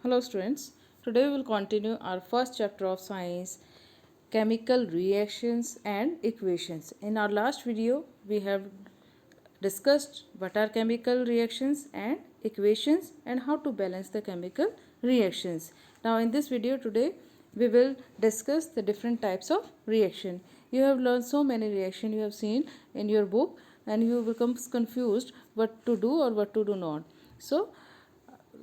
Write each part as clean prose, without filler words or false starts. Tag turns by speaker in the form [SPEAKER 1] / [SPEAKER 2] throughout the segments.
[SPEAKER 1] Hello students, today we will continue our first chapter of science, chemical reactions and equations. In our last video, we have discussed what are chemical reactions and equations and how to balance the chemical reactions. Now in this video today, we will discuss the different types of reaction. You have learned so many reactions you have seen in your book and you become confused what to do or what to do not. So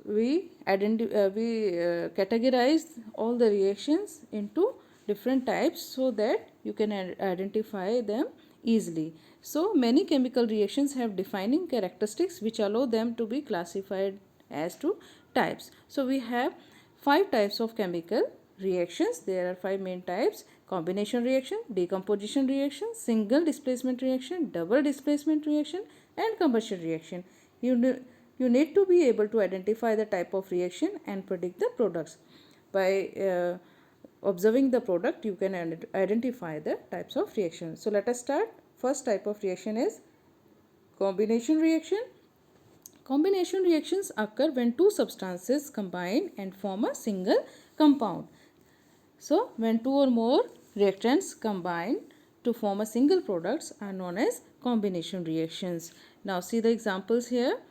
[SPEAKER 1] we categorize all the reactions into different types so that you can identify them easily. So many chemical reactions have defining characteristics which allow them to be classified as to types. So we have 5 types of chemical reactions. There are 5 main types: combination reaction, decomposition reaction, single displacement reaction, double displacement reaction and combustion reaction. You need to be able to identify the type of reaction and predict the products. By observing the product, you can identify the types of reaction. So let us start. First type of reaction is combination reaction. Combination reactions occur when two substances combine and form a single compound. So when two or more reactants combine to form a single products are known as combination reactions. Now see the examples here.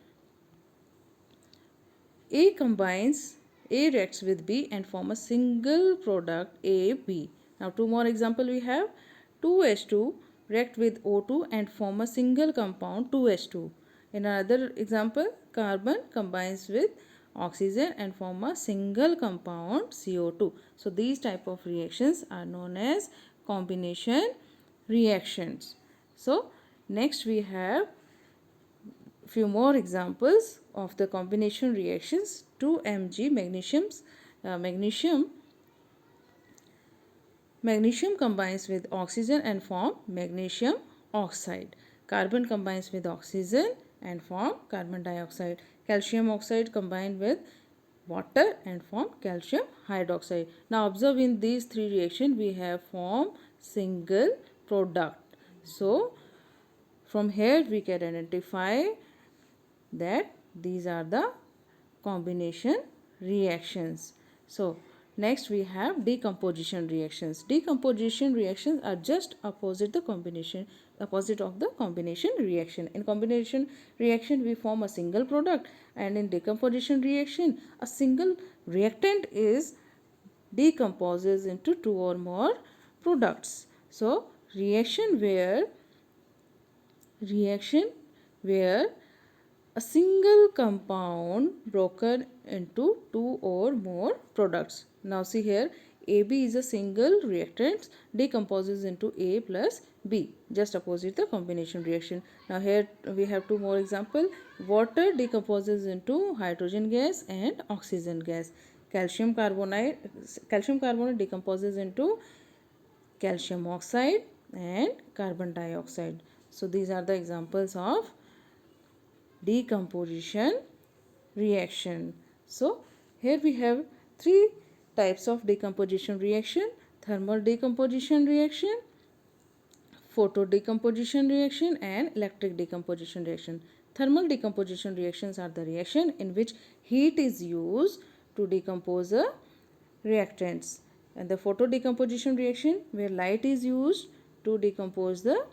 [SPEAKER 1] A reacts with B and form a single product AB. Now two more example we have. 2H2 react with O2 and form a single compound 2H2. In another example, carbon combines with oxygen and form a single compound CO2. So these type of reactions are known as combination reactions. So next we have few more examples of the combination reactions. 2Mg magnesium combines with oxygen and form magnesium oxide. Carbon combines with oxygen and form carbon dioxide. Calcium oxide combined with water and form calcium hydroxide. Now observe, in these three reactions we have formed single product. So from here we can identify that these are the combination reactions. So next we have decomposition reactions. Decomposition reactions are just opposite of the combination reaction. In combination reaction we form a single product, and in decomposition reaction a single reactant is decomposes into two or more products. So reaction where a single compound broken into two or more products. Now see here, AB is a single reactant, decomposes into A plus B, just opposite the combination reaction. Now here we have two more examples. Water decomposes into hydrogen gas and oxygen gas. Calcium carbonate decomposes into calcium oxide and carbon dioxide. So these are the examples of decomposition reaction. So here we have 3 types of decomposition reaction: thermal decomposition reaction, photo decomposition reaction and electric decomposition reaction. Thermal decomposition reactions are the reaction in which heat is used to decompose a reactants, and the photo decomposition reaction where light is used to decompose the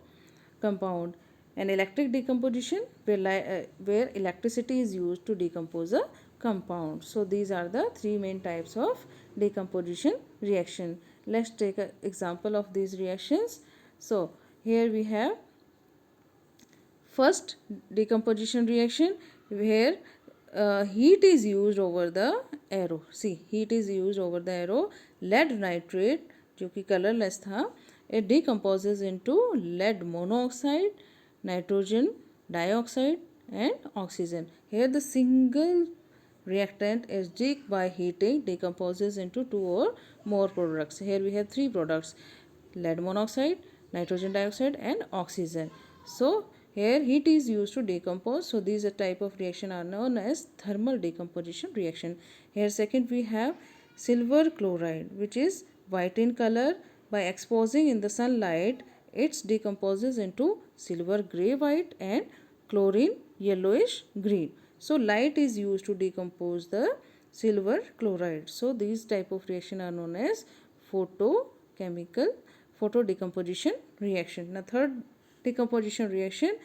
[SPEAKER 1] compound, and electric decomposition where electricity is used to decompose a compound. So these are the 3 main types of decomposition reaction. Let's take an example of these reactions. So here we have first decomposition reaction where heat is used over the arrow. See, heat is used over the arrow. Lead nitrate जो कि colourless था, it decomposes into lead monoxide, nitrogen dioxide and oxygen. Here the single reactant is by heating decomposes into 2 or more products. Here we have 3 products: lead monoxide, nitrogen dioxide and oxygen. So here heat is used to decompose. So these type of reaction are known as thermal decomposition reaction. Here second we have silver chloride, which is white in color. By exposing in the sunlight, it decomposes into silver grey white and chlorine yellowish green. So light is used to decompose the silver chloride. So these type of reaction are known as photo decomposition reaction. Now third decomposition reaction,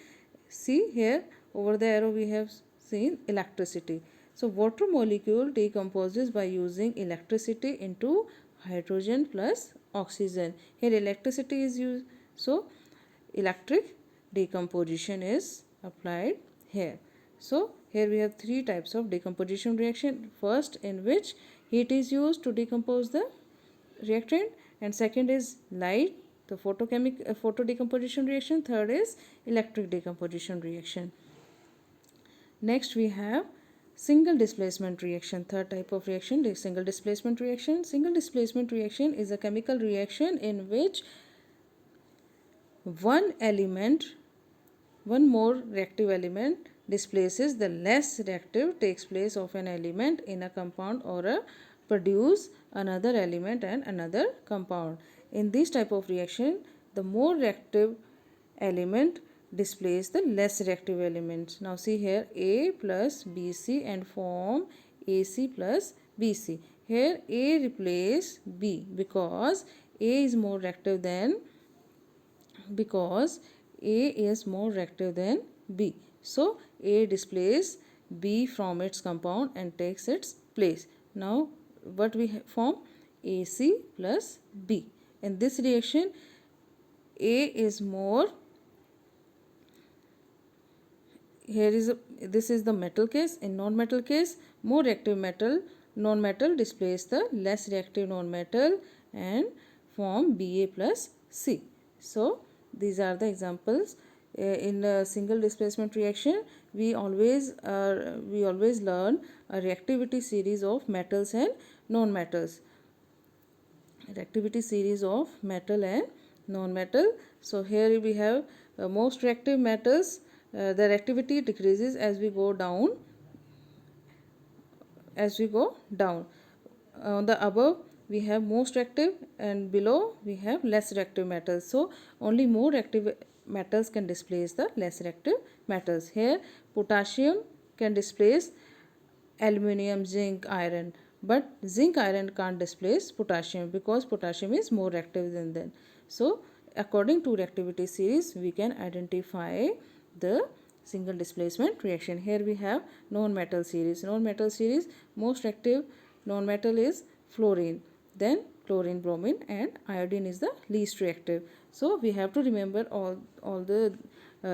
[SPEAKER 1] see here over the arrow we have seen electricity. So water molecule decomposes by using electricity into hydrogen plus oxygen. Here electricity is used, so electric decomposition is applied here. So here we have three types of decomposition reaction. First, in which heat is used to decompose the reactant, and second is light, the photo decomposition reaction. Third is electric decomposition reaction. Next we have single displacement reaction. Third type of reaction is single displacement reaction. Single displacement reaction is a chemical reaction in which one more reactive element displaces the less reactive takes place of an element in a compound or produce another element and another compound. In this type of reaction, the more reactive element displace the less reactive elements. Now see here, A plus BC and form AC plus BC. Here A replace B because A is more reactive than B. So A displaces B from its compound and takes its place. Now what we form? AC plus B. In this reaction, A is more, this is the metal case. In non-metal case, more reactive non-metal displace the less reactive non-metal and form Ba plus C. So these are the examples. In a single displacement reaction, we always learn a reactivity series of metals and non-metals. Reactivity series of metal and non-metal. So here we have most reactive metals. The reactivity decreases as we go down. On the above we have most reactive and below we have less reactive metals. So only more reactive metals can displace the less reactive metals. Here potassium can displace aluminium, zinc, iron, but zinc iron can't displace potassium because potassium is more reactive than them. So according to reactivity series we can identify the single displacement reaction. Here we have non-metal series. Non-metal series, most reactive non-metal is fluorine, then chlorine, bromine, and iodine is the least reactive. So we have to remember all the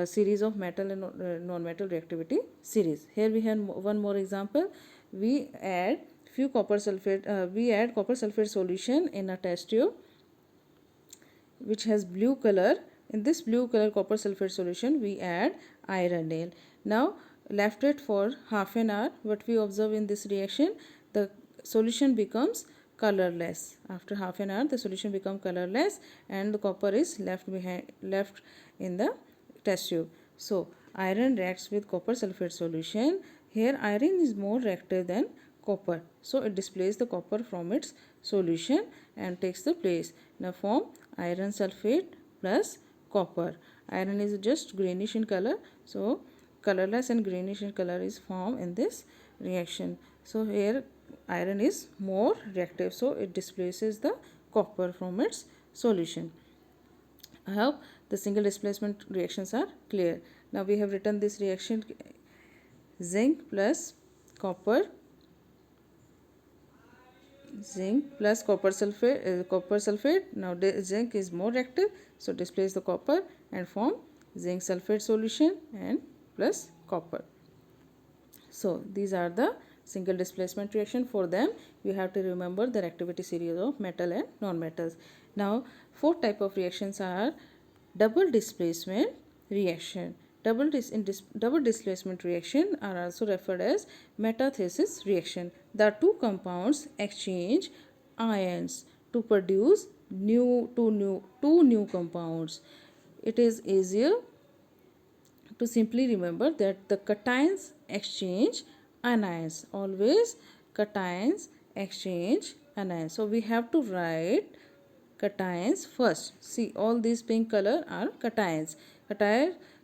[SPEAKER 1] series of metal and non-metal reactivity series. Here we have one more example. We add copper sulfate solution in a test tube which has blue color. In this blue color copper sulfate solution we add iron nail. Now left it for half an hour. What we observe in this reaction, the solution becomes colorless. After half an hour the solution becomes colorless and the copper is left in the test tube. So iron reacts with copper sulfate solution. Here iron is more reactive than copper, so it displaces the copper from its solution and takes the place. Now form iron sulfate plus copper. Iron is just greenish in color, so colorless and greenish in color is formed in this reaction. So here iron is more reactive, so it displaces the copper from its solution. I hope the single displacement reactions are clear. Now we have written this reaction: zinc plus copper sulfate. Now zinc is more reactive, so displace the copper and form zinc sulfate solution and plus copper. So these are the single displacement reaction. For them you have to remember the reactivity series of metal and non-metals. Now fourth type of reactions are double displacement reaction. Double displacement reaction are also referred as metathesis reaction. The two compounds exchange ions to produce two new compounds. It is easier to simply remember that the cations exchange anions. Always cations exchange anions. So we have to write cations first. See, all these pink color are cations.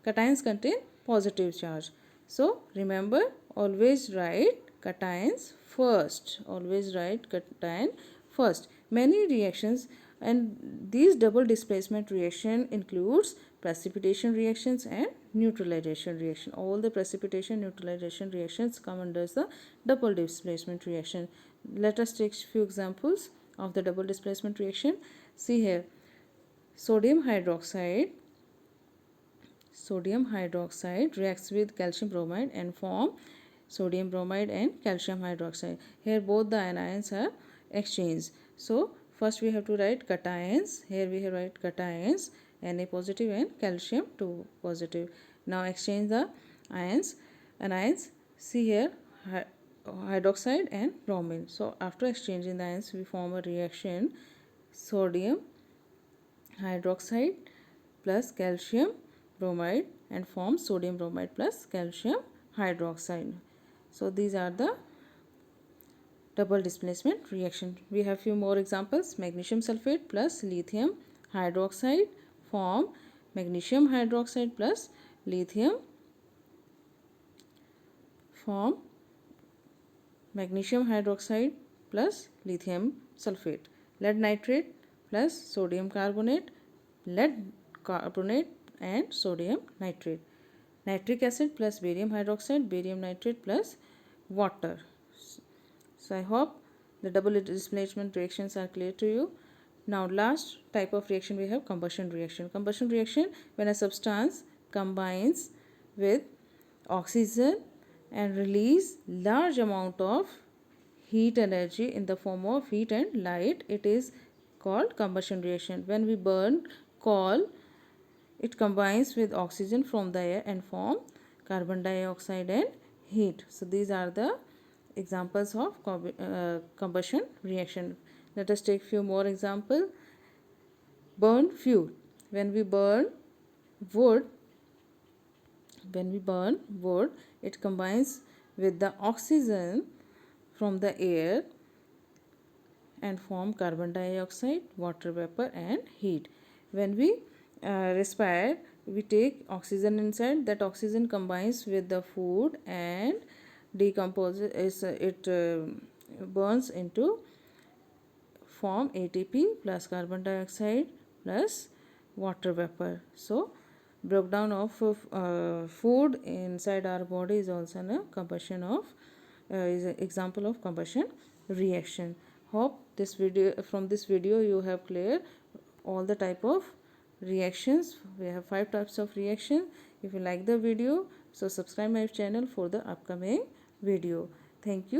[SPEAKER 1] Cations contain positive charge. So remember, always write cations first. Always write cation first. Many reactions, and these double displacement reaction includes precipitation reactions and neutralization reaction. All the precipitation neutralization reactions come under the double displacement reaction. Let us take few examples of the double displacement reaction. See here, sodium hydroxide reacts with calcium bromide and form sodium bromide and calcium hydroxide. Here both the anions are exchanged. So first we have to write cations. Here we have write cations, Na positive and calcium 2 positive. Now exchange the anions. See here, hydroxide and bromine. So after exchanging the ions, we form a reaction sodium hydroxide plus calcium bromide and form sodium bromide plus calcium hydroxide. So these are the double displacement reaction. We have few more examples. Magnesium sulfate plus lithium hydroxide form magnesium hydroxide plus lithium form magnesium hydroxide plus lithium sulfate. Lead nitrate plus sodium carbonate, lead carbonate and sodium nitrate. Nitric acid plus barium hydroxide, barium nitrate plus water. So I hope the double displacement reactions are clear to you. Now last type of reaction we have combustion reaction. Combustion reaction, when a substance combines with oxygen and release large amount of heat energy in the form of heat and light, it is called combustion reaction. When we burn coal, it combines with oxygen from the air and form carbon dioxide and heat. So these are the examples of combustion reaction. Let us take few more examples. Burn fuel. When we burn wood, it combines with the oxygen from the air and form carbon dioxide, water vapor and heat. When we respire, we take oxygen inside. That oxygen combines with the food and decomposes. It burns into form ATP plus carbon dioxide plus water vapor. So breakdown of food inside our body is also a combustion of is an example of combustion reaction. Hope this video, from this video you have clear all the type of reactions. We have 5 types of reaction. If you like the video, so subscribe my channel for the upcoming video. Thank you.